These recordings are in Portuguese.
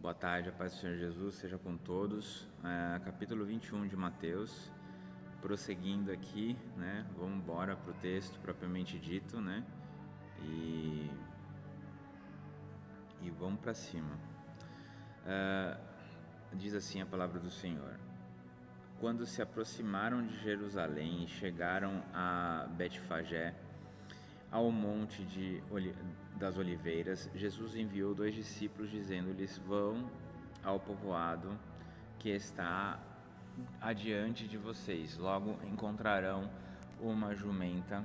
Boa tarde, a paz do Senhor Jesus seja com todos. Capítulo 21 de Mateus. Prosseguindo aqui, né? Vamos embora para o texto propriamente dito, né? E vamos para cima. Diz assim a palavra do Senhor: Quando se aproximaram de Jerusalém e chegaram a Betfagé, ao monte das Oliveiras, Jesus enviou 2 discípulos, dizendo-lhes: Vão ao povoado que está adiante de vocês. Logo encontrarão uma jumenta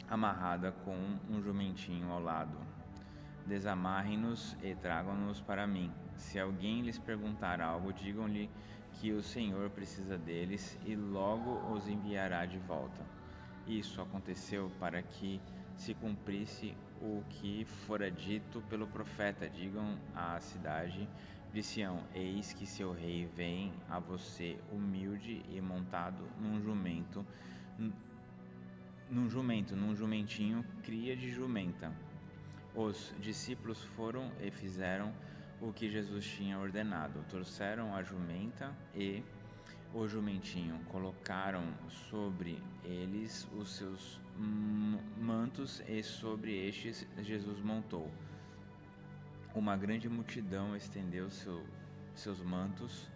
amarrada com um jumentinho ao lado. Desamarrem-nos e tragam-nos para mim. Se alguém lhes perguntar algo, digam-lhe que o Senhor precisa deles e logo os enviará de volta. Isso aconteceu para que se cumprisse o que fora dito pelo profeta: Digam à cidade de Sião: Eis que seu rei vem a você, humilde e montado num jumentinho, cria de jumenta. Os discípulos foram e fizeram o que Jesus tinha ordenado. Trouxeram a jumenta e o jumentinho, colocaram sobre eles os seus mantos e sobre estes Jesus montou. Uma grande multidão estendeu seus mantos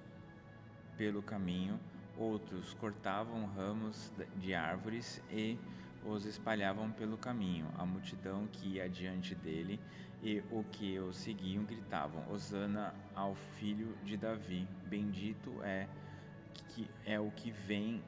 pelo caminho, outros cortavam ramos de árvores e os espalhavam pelo caminho. A multidão que ia diante dele e o que o seguiam gritavam: Hosana ao filho de Davi, bendito é o que vem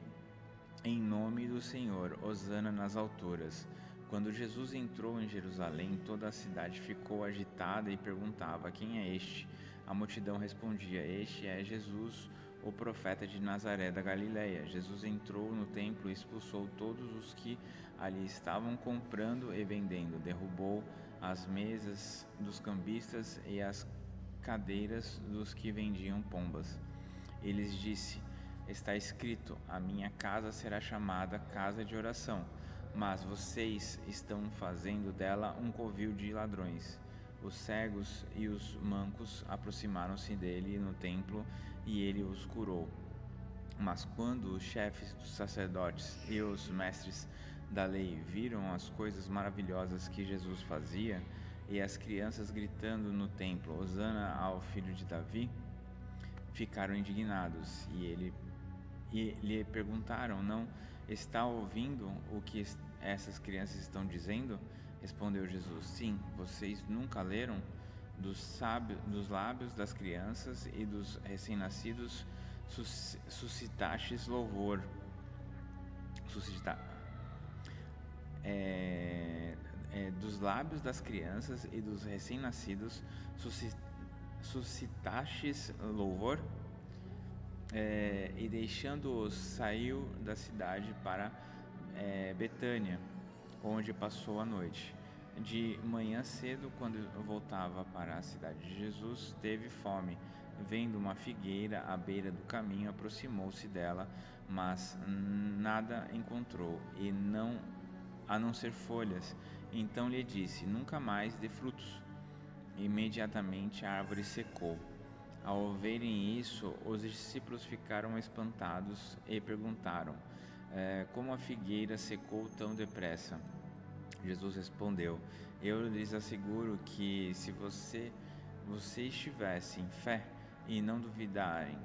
em nome do Senhor, hosana nas alturas. Quando Jesus entrou em Jerusalém, toda a cidade ficou agitada e perguntava: Quem é este? A multidão respondia: Este é Jesus, o profeta de Nazaré da Galileia. Jesus entrou no templo e expulsou todos os que ali estavam comprando e vendendo. Derrubou as mesas dos cambistas e as cadeiras dos que vendiam pombas. E lhes disse: Está escrito: a minha casa será chamada casa de oração, mas vocês estão fazendo dela um covil de ladrões. Os cegos e os mancos aproximaram-se dele no templo e ele os curou. Mas quando os chefes dos sacerdotes e os mestres da lei viram as coisas maravilhosas que Jesus fazia e as crianças gritando no templo: Hosana ao filho de Davi, ficaram indignados e lhe perguntaram: Não está ouvindo o que essas crianças estão dizendo? Respondeu Jesus: Sim, vocês nunca leram? Dos lábios das crianças e dos recém-nascidos suscitastes louvor. Dos lábios das crianças e dos recém-nascidos suscitastes louvor? E deixando-os, saiu da cidade para Betânia, onde passou a noite. De manhã cedo, quando voltava para a cidade de Jesus, teve fome. Vendo uma figueira à beira do caminho, aproximou-se dela, mas nada encontrou, a não ser folhas. Então lhe disse: Nunca mais dê frutos. Imediatamente a árvore secou. Ao verem isso, os discípulos ficaram espantados e perguntaram: Como a figueira secou tão depressa? Jesus respondeu: Eu lhes asseguro que se vocês tivessem fé e não duvidarem,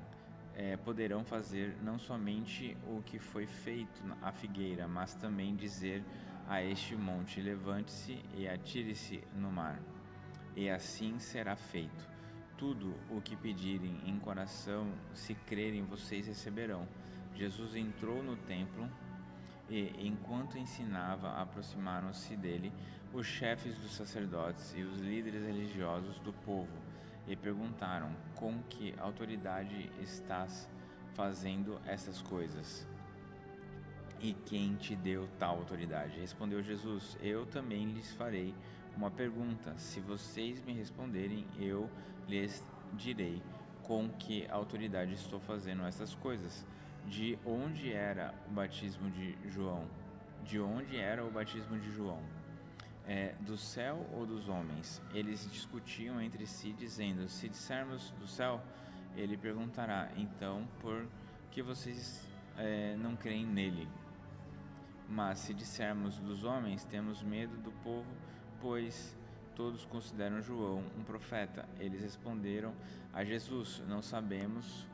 poderão fazer não somente o que foi feito à figueira, mas também dizer a este monte: Levante-se e atire-se no mar. E assim será feito. Tudo o que pedirem em coração, se crerem, vocês receberão. Jesus entrou no templo e, enquanto ensinava, aproximaram-se dele os chefes dos sacerdotes e os líderes religiosos do povo e perguntaram: Com que autoridade estás fazendo essas coisas? E quem te deu tal autoridade? Respondeu Jesus: Eu também lhes farei uma pergunta. Se vocês me responderem, eu lhes direi com que autoridade estou fazendo essas coisas. De onde era o batismo de João? De onde era o batismo de João? do céu ou dos homens? Eles discutiam entre si, dizendo: se dissermos do céu, ele perguntará: então, por que vocês não creem nele? Mas se dissermos dos homens, temos medo do povo, pois todos consideram João um profeta. Eles responderam a Jesus: não sabemos.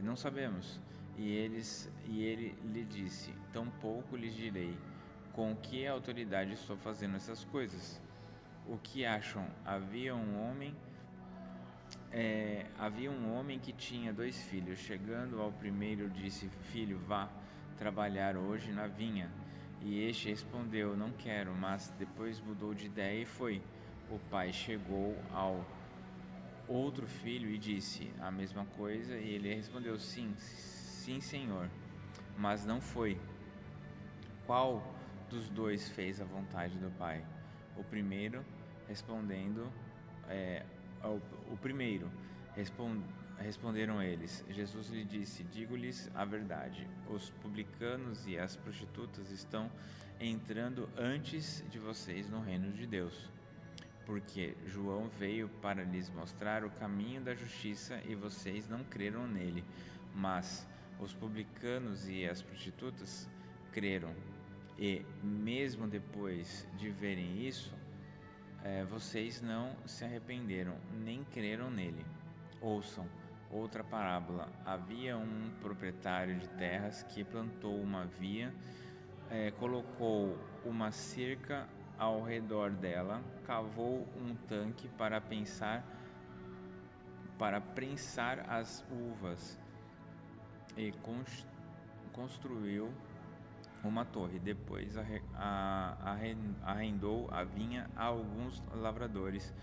Não sabemos. E ele lhe disse: tampouco lhes direi com que autoridade estou fazendo essas coisas. O que acham? Havia um homem que tinha 2 filhos. Chegando ao primeiro, disse: filho, vá trabalhar hoje na vinha. E este respondeu: não quero. Mas depois mudou de ideia e foi. O pai chegou ao outro filho e disse a mesma coisa, e ele respondeu: sim, sim, senhor. Mas não foi. Qual dos 2 fez a vontade do pai? O primeiro, respondendo, o primeiro. Responderam eles. Jesus lhe disse: digo-lhes a verdade, os publicanos e as prostitutas estão entrando antes de vocês no reino de Deus. Porque João veio para lhes mostrar o caminho da justiça e vocês não creram nele, mas os publicanos e as prostitutas creram. E mesmo depois de verem isso, vocês não se arrependeram nem creram nele. Ouçam outra parábola. Havia um proprietário de terras que plantou uma vinha, colocou uma cerca ao redor dela, cavou um tanque para prensar as uvas e construiu uma torre. Depois arrendou a vinha a alguns lavradores,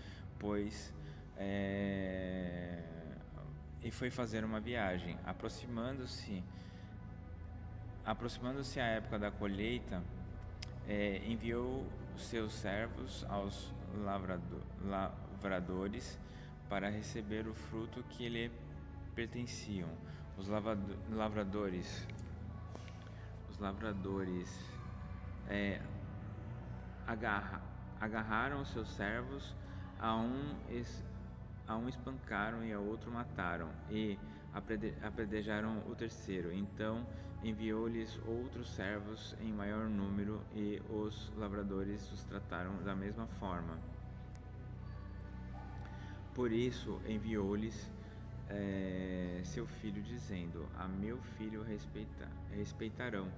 e foi fazer uma viagem. Aproximando-se a época da colheita, enviou seus servos aos lavradores para receber o fruto que lhe pertenciam. Os lavradores agarraram seus servos, a um espancaram e a outro mataram, e apedrejaram o terceiro. Então enviou-lhes outros servos em maior número, e os lavradores os trataram da mesma forma. Por isso enviou-lhes seu filho, dizendo: a meu filho respeitarão.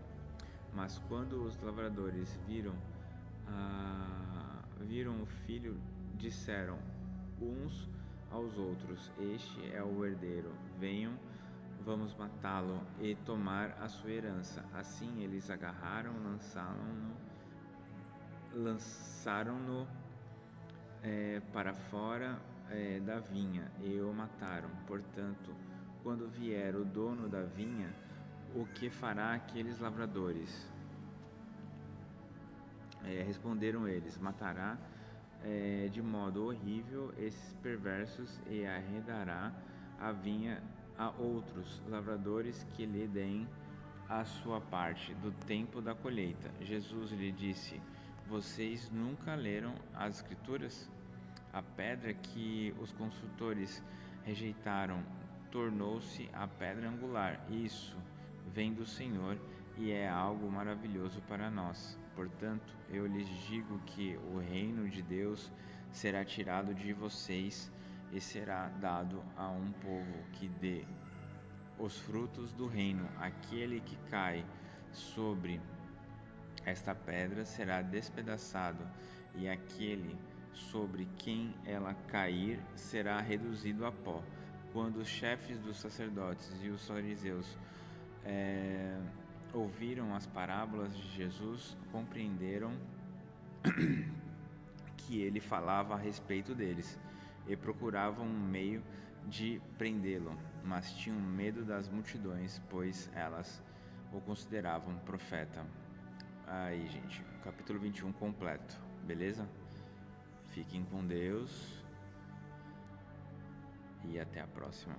Mas quando os lavradores viram o filho, disseram uns aos outros: este é o herdeiro, venham, vamos matá-lo e tomar a sua herança. Assim eles agarraram, lançaram-no para fora da vinha e o mataram. Portanto, quando vier o dono da vinha, o que fará aqueles lavradores? Responderam eles: matará de modo horrível esses perversos e arrendará a vinha a outros lavradores que lhe deem a sua parte do tempo da colheita. Jesus lhe disse: vocês nunca leram as Escrituras? A pedra que os construtores rejeitaram tornou-se a pedra angular. Isso vem do Senhor e é algo maravilhoso para nós. Portanto, eu lhes digo que o reino de Deus será tirado de vocês e será dado a um povo que dê os frutos do reino. Aquele que cai sobre esta pedra será despedaçado, e aquele sobre quem ela cair será reduzido a pó. Quando os chefes dos sacerdotes e os fariseus ouviram as parábolas de Jesus, compreenderam que ele falava a respeito deles e procuravam um meio de prendê-lo, mas tinham medo das multidões, pois elas o consideravam profeta. Aí, gente, capítulo 21 completo, beleza? Fiquem com Deus e até a próxima.